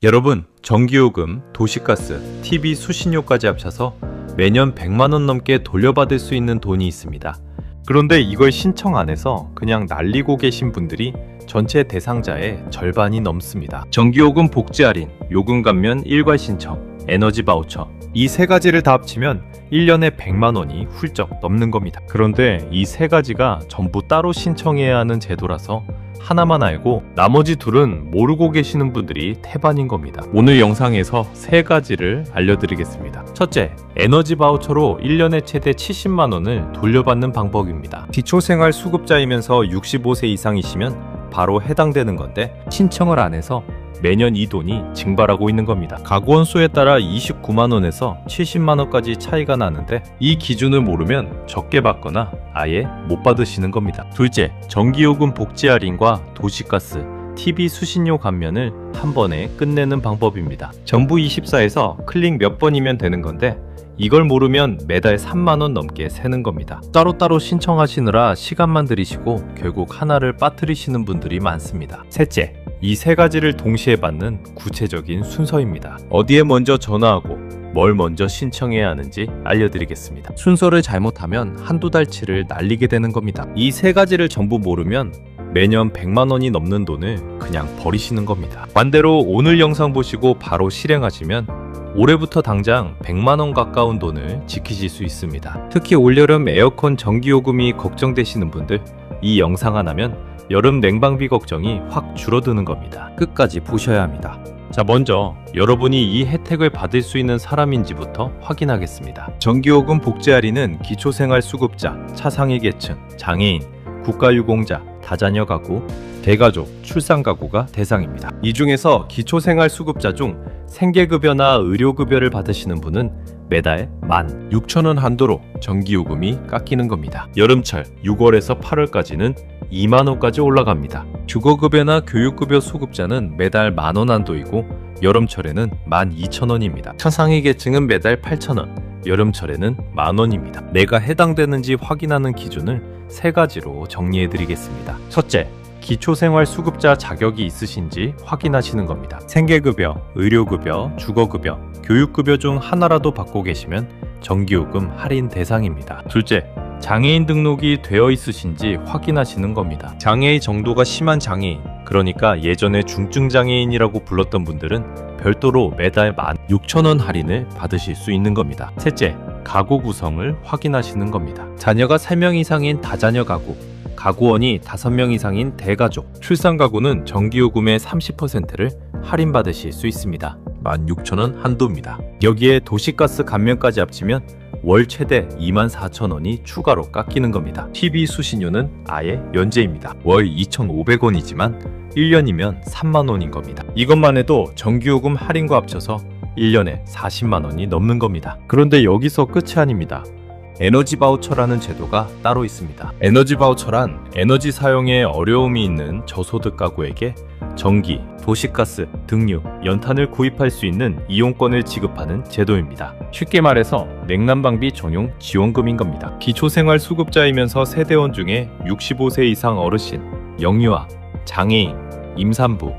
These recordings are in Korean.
여러분, 전기요금, 도시가스, TV 수신료까지 합쳐서 매년 100만원 넘게 돌려받을 수 있는 돈이 있습니다. 그런데 이걸 신청 안 해서 그냥 날리고 계신 분들이 전체 대상자의 절반이 넘습니다. 전기요금 복지 할인, 요금 감면 일괄 신청, 에너지 바우처, 이 세 가지를 다 합치면 1년에 100만원이 훌쩍 넘는 겁니다. 그런데 이 세 가지가 전부 따로 신청해야 하는 제도라서 하나만 알고 나머지 둘은 모르고 계시는 분들이 태반인 겁니다. 오늘 영상에서 세 가지를 알려드리겠습니다. 첫째, 에너지 바우처로 1년에 최대 70만원을 돌려받는 방법입니다. 기초생활수급자이면서 65세 이상이시면 바로 해당되는 건데 신청을 안 해서 매년 이 돈이 증발하고 있는 겁니다. 가구원 수에 따라 29만원에서 70만원까지 차이가 나는데 이 기준을 모르면 적게 받거나 아예 못 받으시는 겁니다. 둘째, 전기요금 복지 할인과 도시가스, TV 수신료 감면을 한 번에 끝내는 방법입니다. 정부24에서 클릭 몇 번이면 되는 건데 이걸 모르면 매달 3만원 넘게 새는 겁니다. 따로따로 신청하시느라 시간만 들이시고 결국 하나를 빠뜨리시는 분들이 많습니다. 셋째, 이 세 가지를 동시에 받는 구체적인 순서입니다. 어디에 먼저 전화하고 뭘 먼저 신청해야 하는지 알려드리겠습니다. 순서를 잘못하면 한두 달치를 날리게 되는 겁니다. 이 세 가지를 전부 모르면 매년 100만원이 넘는 돈을 그냥 버리시는 겁니다. 반대로 오늘 영상 보시고 바로 실행하시면 올해부터 당장 100만원 가까운 돈을 지키실 수 있습니다. 특히 올여름 에어컨 전기요금이 걱정되시는 분들, 이 영상 하나면 여름 냉방비 걱정이 확 줄어드는 겁니다. 끝까지 보셔야 합니다. 자, 먼저 여러분이 이 혜택을 받을 수 있는 사람인지부터 확인하겠습니다. 전기요금 복지 할인은 기초생활수급자, 차상위 계층, 장애인, 국가유공자, 다자녀 가구, 대가족, 출산가구가 대상입니다. 이 중에서 기초생활수급자 중 생계급여나 의료급여를 받으시는 분은 매달 16,000원 한도로 전기요금이 깎이는 겁니다. 여름철 6월에서 8월까지는 2만원까지 올라갑니다. 주거급여나 교육급여 수급자는 매달 10,000원 한도이고 여름철에는 12,000원입니다. 차상위 계층은 매달 8,000원, 여름철에는 10,000원입니다. 내가 해당되는지 확인하는 기준을 세 가지로 정리해드리겠습니다. 첫째, 기초생활수급자 자격이 있으신지 확인하시는 겁니다. 생계급여, 의료급여, 주거급여, 교육급여 중 하나라도 받고 계시면 전기요금 할인 대상입니다. 둘째, 장애인 등록이 되어 있으신지 확인하시는 겁니다. 장애의 정도가 심한 장애인, 그러니까 예전에 중증장애인이라고 불렀던 분들은 별도로 매달 16,000원 할인을 받으실 수 있는 겁니다. 셋째, 가구 구성을 확인하시는 겁니다. 자녀가 3명 이상인 다자녀 가구, 가구원이 5명 이상인 대가족, 출산가구는 전기요금의 30%를 할인받으실 수 있습니다. 16,000원 한도입니다. 여기에 도시가스 감면까지 합치면 월 최대 24,000원이 추가로 깎이는 겁니다. TV 수신료는 아예 면제입니다. 월 2,500원이지만 1년이면 3만원인 겁니다. 이것만 해도 전기요금 할인과 합쳐서 1년에 40만원이 넘는 겁니다. 그런데 여기서 끝이 아닙니다. 에너지 바우처라는 제도가 따로 있습니다. 에너지 바우처란 에너지 사용에 어려움이 있는 저소득 가구에게 전기, 도시가스, 등유, 연탄을 구입할 수 있는 이용권을 지급하는 제도입니다. 쉽게 말해서 냉난방비 전용 지원금인 겁니다. 기초생활수급자이면서 세대원 중에 65세 이상 어르신, 영유아, 장애인, 임산부,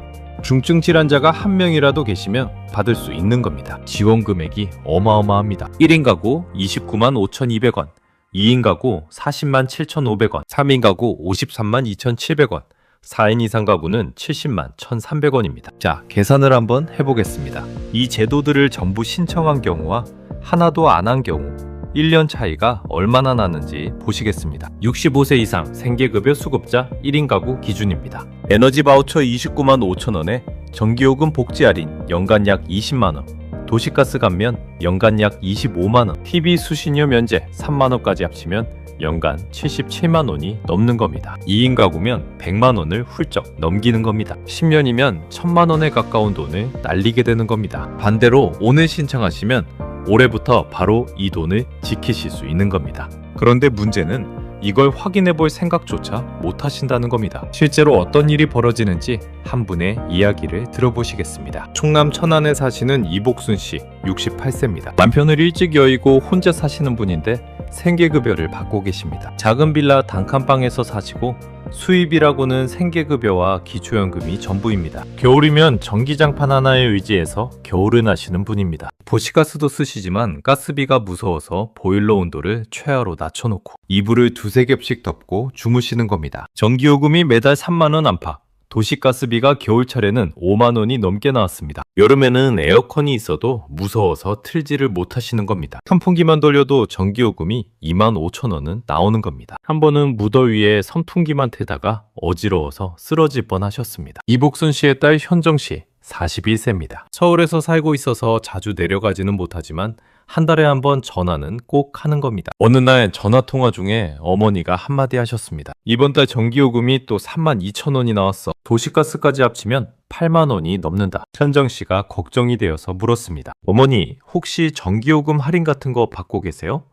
중증 질환자가 한 명이라도 계시면 받을 수 있는 겁니다. 지원 금액이 어마어마합니다. 1인 가구 29만 5,200원, 2인 가구 40만 7,500원, 3인 가구 53만 2,700원, 4인 이상 가구는 70만 1,300원입니다. 자, 계산을 한번 해보겠습니다. 이 제도들을 전부 신청한 경우와 하나도 안 한 경우 1년 차이가 얼마나 나는지 보시겠습니다. 65세 이상 생계급여 수급자 1인 가구 기준입니다. 에너지 바우처 29만 5천원에 전기요금 복지 할인 연간 약 20만원, 도시가스 감면 연간 약 25만원, TV 수신료 면제 3만원까지 합치면 연간 77만원이 넘는 겁니다. 2인 가구면 100만원을 훌쩍 넘기는 겁니다. 10년이면 1000만원에 가까운 돈을 날리게 되는 겁니다. 반대로 오늘 신청하시면 올해부터 바로 이 돈을 지키실 수 있는 겁니다. 그런데 문제는 이걸 확인해 볼 생각조차 못 하신다는 겁니다. 실제로 어떤 일이 벌어지는지 한 분의 이야기를 들어보시겠습니다. 충남 천안에 사시는 이복순 씨, 68세입니다. 남편을 일찍 여의고 혼자 사시는 분인데 생계급여를 받고 계십니다. 작은 빌라 단칸방에서 사시고 수입이라고는 생계급여와 기초연금이 전부입니다. 겨울이면 전기장판 하나에 의지해서 겨울을 나시는 분입니다. 도시가스도 쓰시지만 가스비가 무서워서 보일러 온도를 최하로 낮춰놓고 이불을 두세 겹씩 덮고 주무시는 겁니다. 전기요금이 매달 3만원 안팎, 도시가스비가 겨울철에는 5만원이 넘게 나왔습니다. 여름에는 에어컨이 있어도 무서워서 틀지를 못하시는 겁니다. 선풍기만 돌려도 전기요금이 25,000원은 나오는 겁니다. 한 번은 무더위에 선풍기만 틀다가 어지러워서 쓰러질 뻔하셨습니다. 이복순 씨의 딸 현정 씨 41세입니다. 서울에서 살고 있어서 자주 내려가지는 못하지만 한 달에 한 번 전화는 꼭 하는 겁니다. 어느 날 전화통화 중에 어머니가 한마디 하셨습니다. 이번 달 전기요금이 또 32,000원이 나왔어. 도시가스까지 합치면 8만원이 넘는다. 현정 씨가 걱정이 되어서 물었습니다. 어머니, 혹시 전기요금 할인 같은 거 받고 계세요?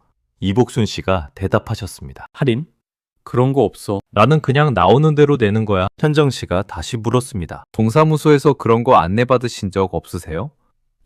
이복순 씨가 대답하셨습니다. 할인? 그런 거 없어. 나는 그냥 나오는 대로 내는 거야. 현정 씨가 다시 물었습니다. 동사무소에서 그런 거 안내 받으신 적 없으세요?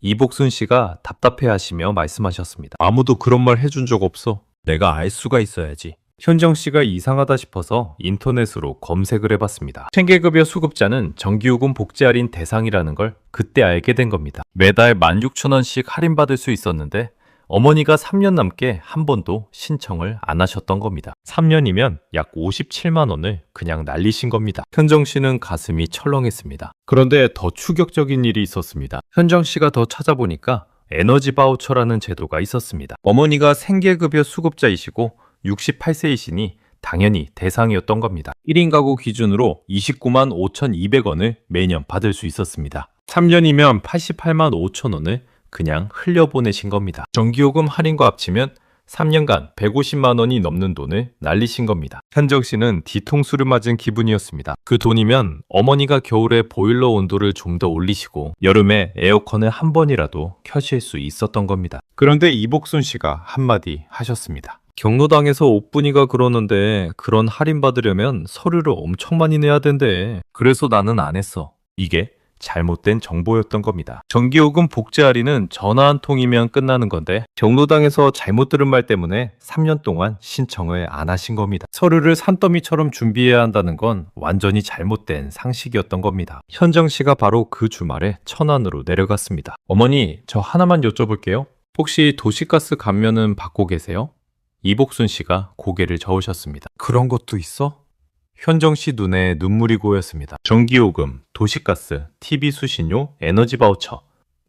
이복순 씨가 답답해하시며 말씀하셨습니다. 아무도 그런 말 해준 적 없어. 내가 알 수가 있어야지. 현정 씨가 이상하다 싶어서 인터넷으로 검색을 해봤습니다. 생계급여 수급자는 전기요금 복지 할인 대상이라는 걸 그때 알게 된 겁니다. 매달 16,000원씩 할인받을 수 있었는데 어머니가 3년 넘게 한 번도 신청을 안 하셨던 겁니다. 3년이면 약 57만 원을 그냥 날리신 겁니다. 현정 씨는 가슴이 철렁했습니다. 그런데 더 충격적인 일이 있었습니다. 현정 씨가 더 찾아보니까 에너지 바우처라는 제도가 있었습니다. 어머니가 생계급여 수급자이시고 68세이시니 당연히 대상이었던 겁니다. 1인 가구 기준으로 29만 5,200원을 매년 받을 수 있었습니다. 3년이면 88만 5천 원을 그냥 흘려보내신 겁니다. 전기요금 할인과 합치면 3년간 150만 원이 넘는 돈을 날리신 겁니다. 현정 씨는 뒤통수를 맞은 기분이었습니다. 그 돈이면 어머니가 겨울에 보일러 온도를 좀 더 올리시고 여름에 에어컨을 한 번이라도 켜실 수 있었던 겁니다. 그런데 이복순 씨가 한마디 하셨습니다. 경로당에서 옥분이가 그러는데 그런 할인 받으려면 서류를 엄청 많이 내야 된대. 그래서 나는 안 했어. 이게 잘못된 정보였던 겁니다. 전기요금 복지 할인은 전화 한 통이면 끝나는 건데 경로당에서 잘못 들은 말 때문에 3년 동안 신청을 안 하신 겁니다. 서류를 산더미처럼 준비해야 한다는 건 완전히 잘못된 상식이었던 겁니다. 현정 씨가 바로 그 주말에 천안으로 내려갔습니다. 어머니, 저 하나만 여쭤볼게요. 혹시 도시가스 감면은 받고 계세요? 이복순 씨가 고개를 저으셨습니다. 그런 것도 있어? 현정 씨 눈에 눈물이 고였습니다. 전기요금, 도시가스, TV 수신료, 에너지 바우처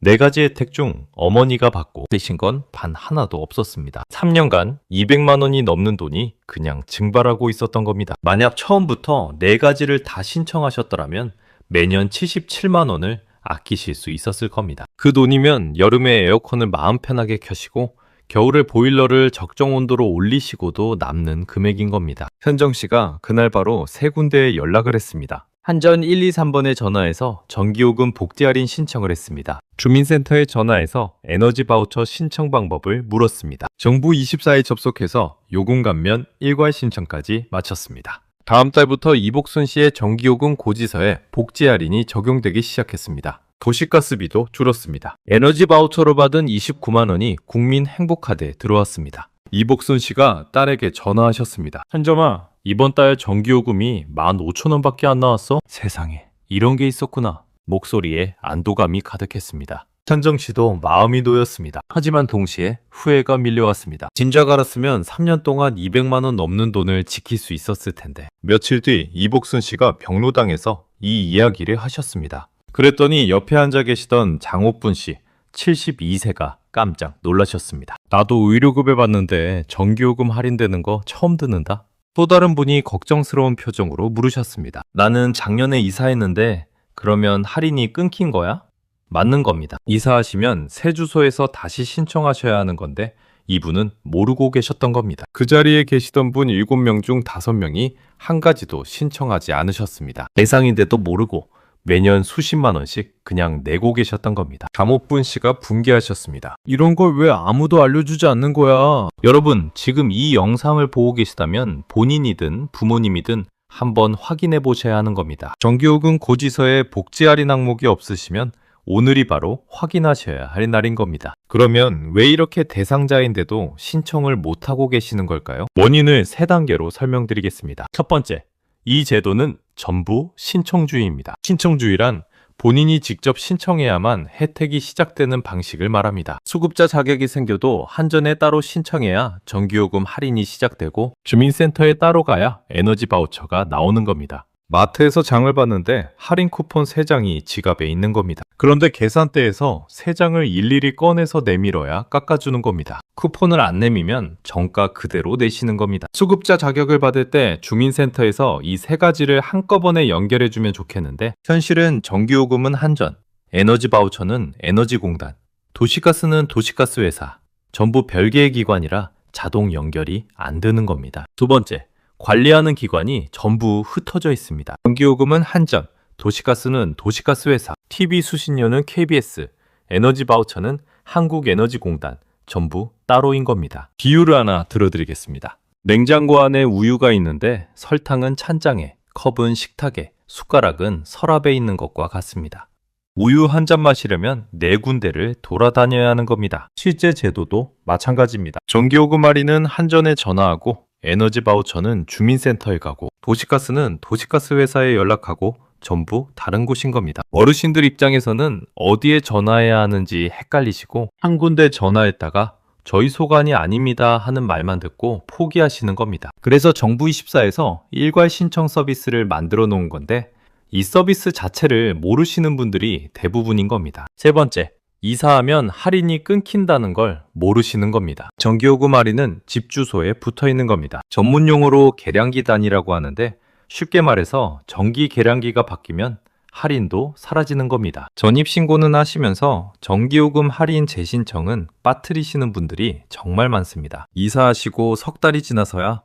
4가지 혜택 중 어머니가 받고 계신 건 단 하나도 없었습니다. 3년간 200만 원이 넘는 돈이 그냥 증발하고 있었던 겁니다. 만약 처음부터 4가지를 다 신청하셨더라면 매년 77만 원을 아끼실 수 있었을 겁니다. 그 돈이면 여름에 에어컨을 마음 편하게 켜시고 겨울에 보일러를 적정 온도로 올리시고도 남는 금액인 겁니다. 현정 씨가 그날 바로 3군데에 연락을 했습니다. 한전 123번에 전화해서 전기요금 복지 할인 신청을 했습니다. 주민센터에 전화해서 에너지 바우처 신청 방법을 물었습니다. 정부 24에 접속해서 요금 감면 일괄 신청까지 마쳤습니다. 다음 달부터 이복순 씨의 전기요금 고지서에 복지 할인이 적용되기 시작했습니다. 도시가스비도 줄었습니다. 에너지 바우처로 받은 29만 원이 국민 행복카드에 들어왔습니다. 이복순 씨가 딸에게 전화하셨습니다. 현정아, 이번 달 전기요금이 15,000원밖에 안 나왔어? 세상에, 이런 게 있었구나. 목소리에 안도감이 가득했습니다. 현정 씨도 마음이 놓였습니다. 하지만 동시에 후회가 밀려왔습니다. 진작 알았으면 3년 동안 200만 원 넘는 돈을 지킬 수 있었을 텐데. 며칠 뒤 이복순 씨가 병로당에서 이 이야기를 하셨습니다. 그랬더니 옆에 앉아 계시던 장옥분 씨 72세가 깜짝 놀라셨습니다. 나도 의료급여 받는데 전기요금 할인되는 거 처음 듣는다. 또 다른 분이 걱정스러운 표정으로 물으셨습니다. 나는 작년에 이사했는데 그러면 할인이 끊긴 거야? 맞는 겁니다. 이사하시면 새 주소에서 다시 신청하셔야 하는 건데 이분은 모르고 계셨던 겁니다. 그 자리에 계시던 분 7명 중 5명이 한 가지도 신청하지 않으셨습니다. 대상인데도 모르고 매년 수십만 원씩 그냥 내고 계셨던 겁니다. 감옥분 씨가 분개하셨습니다. 이런 걸 왜 아무도 알려주지 않는 거야? 여러분, 지금 이 영상을 보고 계시다면 본인이든 부모님이든 한번 확인해 보셔야 하는 겁니다. 전기요금 고지서에 복지 할인 항목이 없으시면 오늘이 바로 확인하셔야 할 날인 겁니다. 그러면 왜 이렇게 대상자인데도 신청을 못하고 계시는 걸까요? 원인을 3단계로 설명드리겠습니다. 첫 번째, 이 제도는 전부 신청주의입니다. 신청주의란 본인이 직접 신청해야만 혜택이 시작되는 방식을 말합니다. 수급자 자격이 생겨도 한전에 따로 신청해야 전기요금 할인이 시작되고 주민센터에 따로 가야 에너지 바우처가 나오는 겁니다. 마트에서 장을 봤는데 할인 쿠폰 3장이 지갑에 있는 겁니다. 그런데 계산대에서 3장을 일일이 꺼내서 내밀어야 깎아주는 겁니다. 쿠폰을 안 내미면 정가 그대로 내시는 겁니다. 수급자 자격을 받을 때 주민센터에서 이 3가지를 한꺼번에 연결해주면 좋겠는데 현실은 전기요금은 한전, 에너지 바우처는 에너지공단, 도시가스는 도시가스회사, 전부 별개의 기관이라 자동 연결이 안 되는 겁니다. 두 번째, 관리하는 기관이 전부 흩어져 있습니다. 전기요금은 한전, 도시가스는 도시가스회사, TV 수신료는 KBS, 에너지 바우처는 한국에너지공단, 전부 따로인 겁니다. 비유를 하나 들어드리겠습니다. 냉장고 안에 우유가 있는데 설탕은 찬장에, 컵은 식탁에, 숟가락은 서랍에 있는 것과 같습니다. 우유 한 잔 마시려면 4군데를 돌아다녀야 하는 겁니다. 실제 제도도 마찬가지입니다. 전기요금 할인은 한전에 전화하고 에너지 바우처는 주민센터에 가고 도시가스는 도시가스 회사에 연락하고 전부 다른 곳인 겁니다. 어르신들 입장에서는 어디에 전화해야 하는지 헷갈리시고 한 군데 전화했다가 저희 소관이 아닙니다 하는 말만 듣고 포기하시는 겁니다. 그래서 정부24에서 일괄 신청 서비스를 만들어 놓은 건데 이 서비스 자체를 모르시는 분들이 대부분인 겁니다. 세 번째, 이사하면 할인이 끊긴다는 걸 모르시는 겁니다. 전기요금 할인은 집 주소에 붙어 있는 겁니다. 전문용어로 계량기 단위라고 하는데 쉽게 말해서 전기 계량기가 바뀌면 할인도 사라지는 겁니다. 전입신고는 하시면서 전기요금 할인 재신청은 빠뜨리시는 분들이 정말 많습니다. 이사하시고 석 달이 지나서야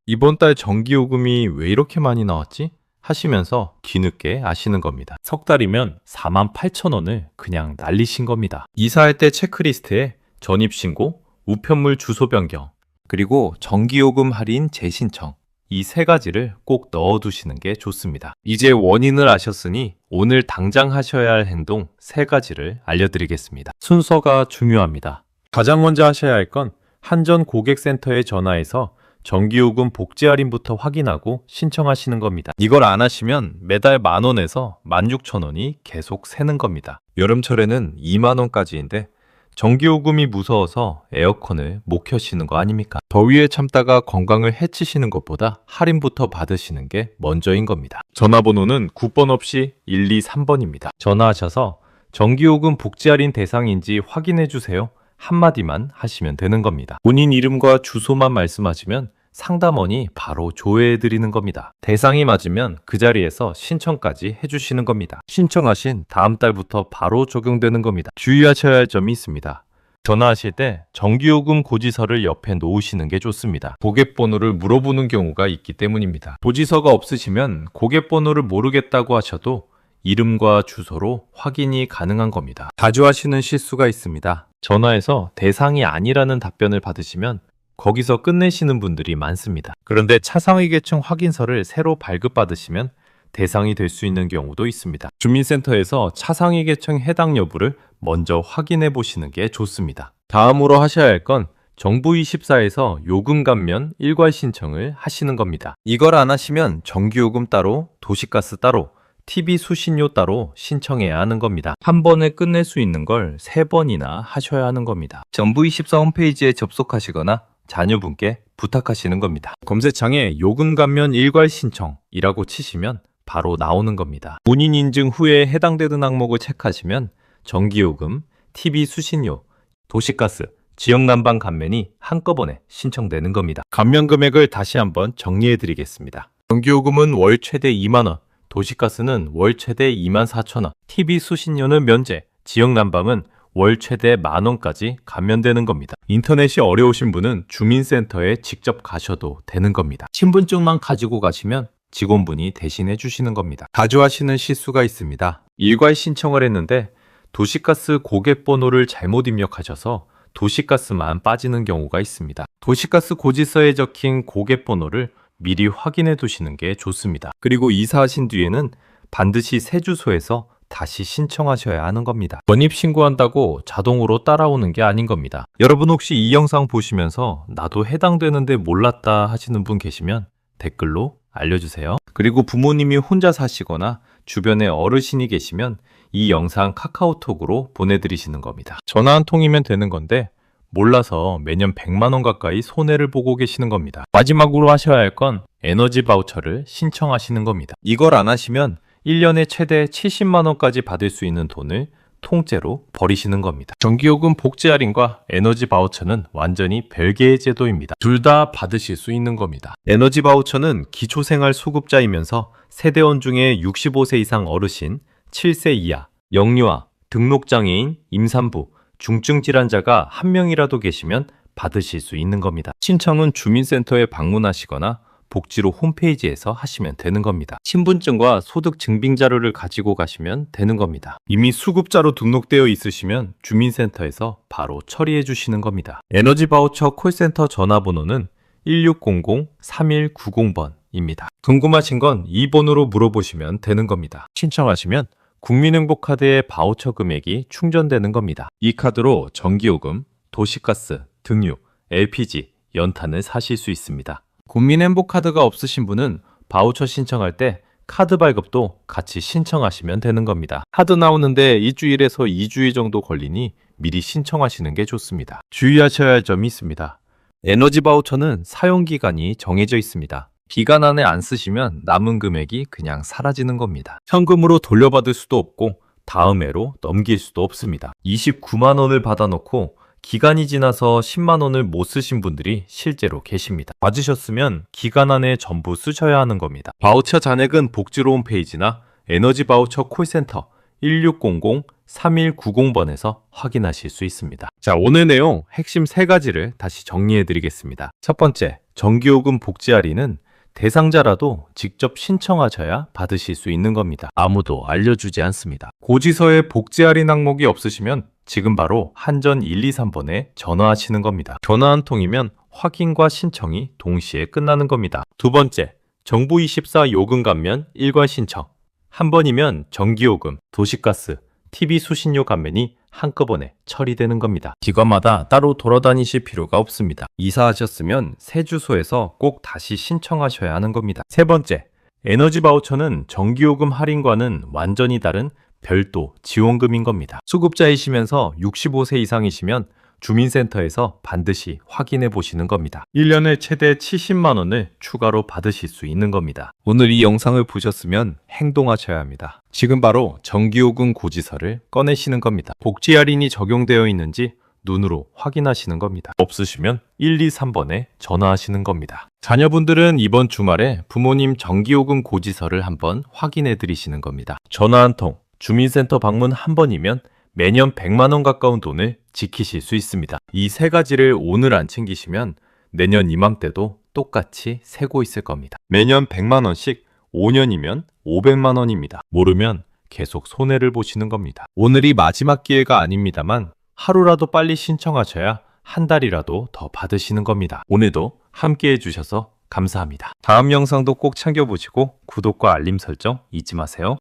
이번 달 전기요금이 왜 이렇게 많이 나왔지? 하시면서 뒤늦게 아시는 겁니다. 석 달이면 48,000원을 그냥 날리신 겁니다. 이사할 때 체크리스트에 전입신고, 우편물 주소 변경, 그리고 전기요금 할인 재신청 이 3가지를 꼭 넣어두시는 게 좋습니다. 이제 원인을 아셨으니 오늘 당장 하셔야 할 행동 3가지를 알려드리겠습니다. 순서가 중요합니다. 가장 먼저 하셔야 할 건 한전 고객센터에 전화해서 전기요금 복지 할인부터 확인하고 신청하시는 겁니다. 이걸 안 하시면 매달 10,000원에서 16,000원이 계속 새는 겁니다. 여름철에는 20,000원까지인데 전기요금이 무서워서 에어컨을 못 켜시는 거 아닙니까? 더위에 참다가 건강을 해치시는 것보다 할인부터 받으시는 게 먼저인 겁니다. 전화번호는 9번 없이 123번입니다. 전화하셔서 전기요금 복지 할인 대상인지 확인해 주세요. 한마디만 하시면 되는 겁니다. 본인 이름과 주소만 말씀하시면 상담원이 바로 조회해드리는 겁니다. 대상이 맞으면 그 자리에서 신청까지 해주시는 겁니다. 신청하신 다음 달부터 바로 적용되는 겁니다. 주의하셔야 할 점이 있습니다. 전화하실 때 전기요금 고지서를 옆에 놓으시는 게 좋습니다. 고객번호를 물어보는 경우가 있기 때문입니다. 고지서가 없으시면 고객번호를 모르겠다고 하셔도 이름과 주소로 확인이 가능한 겁니다. 자주 하시는 실수가 있습니다. 전화해서 대상이 아니라는 답변을 받으시면 거기서 끝내시는 분들이 많습니다. 그런데 차상위계층 확인서를 새로 발급받으시면 대상이 될 수 있는 경우도 있습니다. 주민센터에서 차상위계층 해당 여부를 먼저 확인해 보시는 게 좋습니다. 다음으로 하셔야 할 건 정부24에서 요금 감면 일괄 신청을 하시는 겁니다. 이걸 안 하시면 전기요금 따로, 도시가스 따로, TV 수신료 따로 신청해야 하는 겁니다. 한 번에 끝낼 수 있는 걸 3번이나 하셔야 하는 겁니다. 정부24 홈페이지에 접속하시거나 자녀분께 부탁하시는 겁니다. 검색창에 요금 감면 일괄 신청이라고 치시면 바로 나오는 겁니다. 본인 인증 후에 해당되는 항목을 체크하시면 전기요금, TV 수신료, 도시가스, 지역난방 감면이 한꺼번에 신청되는 겁니다. 감면 금액을 다시 한번 정리해 드리겠습니다. 전기요금은 월 최대 2만원, 도시가스는 월 최대 24,000원, TV 수신료는 면제, 지역난방은 월 최대 10,000원까지 감면되는 겁니다. 인터넷이 어려우신 분은 주민센터에 직접 가셔도 되는 겁니다. 신분증만 가지고 가시면 직원분이 대신해 주시는 겁니다. 자주 하시는 실수가 있습니다. 일괄 신청을 했는데 도시가스 고객번호를 잘못 입력하셔서 도시가스만 빠지는 경우가 있습니다. 도시가스 고지서에 적힌 고객번호를 미리 확인해 두시는 게 좋습니다. 그리고 이사하신 뒤에는 반드시 새 주소에서 다시 신청하셔야 하는 겁니다. 원입 신고한다고 자동으로 따라오는 게 아닌 겁니다. 여러분 혹시 이 영상 보시면서 나도 해당되는데 몰랐다 하시는 분 계시면 댓글로 알려주세요. 그리고 부모님이 혼자 사시거나 주변에 어르신이 계시면 이 영상 카카오톡으로 보내드리시는 겁니다. 전화 한 통이면 되는 건데 몰라서 매년 100만 원 가까이 손해를 보고 계시는 겁니다. 마지막으로 하셔야 할 건 에너지 바우처를 신청하시는 겁니다. 이걸 안 하시면 1년에 최대 70만 원까지 받을 수 있는 돈을 통째로 버리시는 겁니다. 전기요금 복지 할인과 에너지 바우처는 완전히 별개의 제도입니다. 둘 다 받으실 수 있는 겁니다. 에너지 바우처는 기초생활 수급자이면서 세대원 중에 65세 이상 어르신, 7세 이하, 영유아, 등록장애인, 임산부, 중증 질환자가 한 명이라도 계시면 받으실 수 있는 겁니다. 신청은 주민센터에 방문하시거나 복지로 홈페이지에서 하시면 되는 겁니다. 신분증과 소득 증빙 자료를 가지고 가시면 되는 겁니다. 이미 수급자로 등록되어 있으시면 주민센터에서 바로 처리해 주시는 겁니다. 에너지 바우처 콜센터 전화번호는 1600-3190번입니다. 궁금하신 건 이 번호로 물어보시면 되는 겁니다. 신청하시면 국민행복카드의 바우처 금액이 충전되는 겁니다. 이 카드로 전기요금, 도시가스, 등유, LPG, 연탄을 사실 수 있습니다. 국민행복카드가 없으신 분은 바우처 신청할 때 카드 발급도 같이 신청하시면 되는 겁니다. 카드 나오는데 일주일에서 2주일 정도 걸리니 미리 신청하시는 게 좋습니다. 주의하셔야 할 점이 있습니다. 에너지 바우처는 사용기간이 정해져 있습니다. 기간 안에 안 쓰시면 남은 금액이 그냥 사라지는 겁니다. 현금으로 돌려받을 수도 없고 다음 해로 넘길 수도 없습니다. 29만 원을 받아놓고 기간이 지나서 10만 원을 못 쓰신 분들이 실제로 계십니다. 받으셨으면 기간 안에 전부 쓰셔야 하는 겁니다. 바우처 잔액은 복지로 홈페이지나 에너지 바우처 콜센터 1600-3190번에서 확인하실 수 있습니다. 자, 오늘 내용 핵심 3가지를 다시 정리해 드리겠습니다. 첫 번째, 전기요금 복지 할인은 대상자라도 직접 신청하셔야 받으실 수 있는 겁니다. 아무도 알려주지 않습니다. 고지서에 복지 할인 항목이 없으시면 지금 바로 한전 123번에 전화하시는 겁니다. 전화 한 통이면 확인과 신청이 동시에 끝나는 겁니다. 두 번째, 정부24 요금 감면 일괄 신청. 한 번이면 전기요금, 도시가스, TV 수신료 감면이 한꺼번에 처리되는 겁니다. 기관마다 따로 돌아다니실 필요가 없습니다. 이사하셨으면 새 주소에서 꼭 다시 신청하셔야 하는 겁니다. 세 번째, 에너지 바우처는 전기요금 할인과는 완전히 다른 별도 지원금인 겁니다. 수급자이시면서 65세 이상이시면 주민센터에서 반드시 확인해 보시는 겁니다. 1년에 최대 70만 원을 추가로 받으실 수 있는 겁니다. 오늘 이 영상을 보셨으면 행동하셔야 합니다. 지금 바로 전기요금 고지서를 꺼내시는 겁니다. 복지 할인이 적용되어 있는지 눈으로 확인하시는 겁니다. 없으시면 123번에 전화하시는 겁니다. 자녀분들은 이번 주말에 부모님 전기요금 고지서를 한번 확인해 드리시는 겁니다. 전화 한 통, 주민센터 방문 한 번이면 매년 100만 원 가까운 돈을 지키실 수 있습니다. 이 3가지를 오늘 안 챙기시면 내년 이맘때도 똑같이 세고 있을 겁니다. 매년 100만 원씩 5년이면 500만 원입니다. 모르면 계속 손해를 보시는 겁니다. 오늘이 마지막 기회가 아닙니다만 하루라도 빨리 신청하셔야 한 달이라도 더 받으시는 겁니다. 오늘도 함께 해주셔서 감사합니다. 다음 영상도 꼭 챙겨보시고 구독과 알림 설정 잊지 마세요.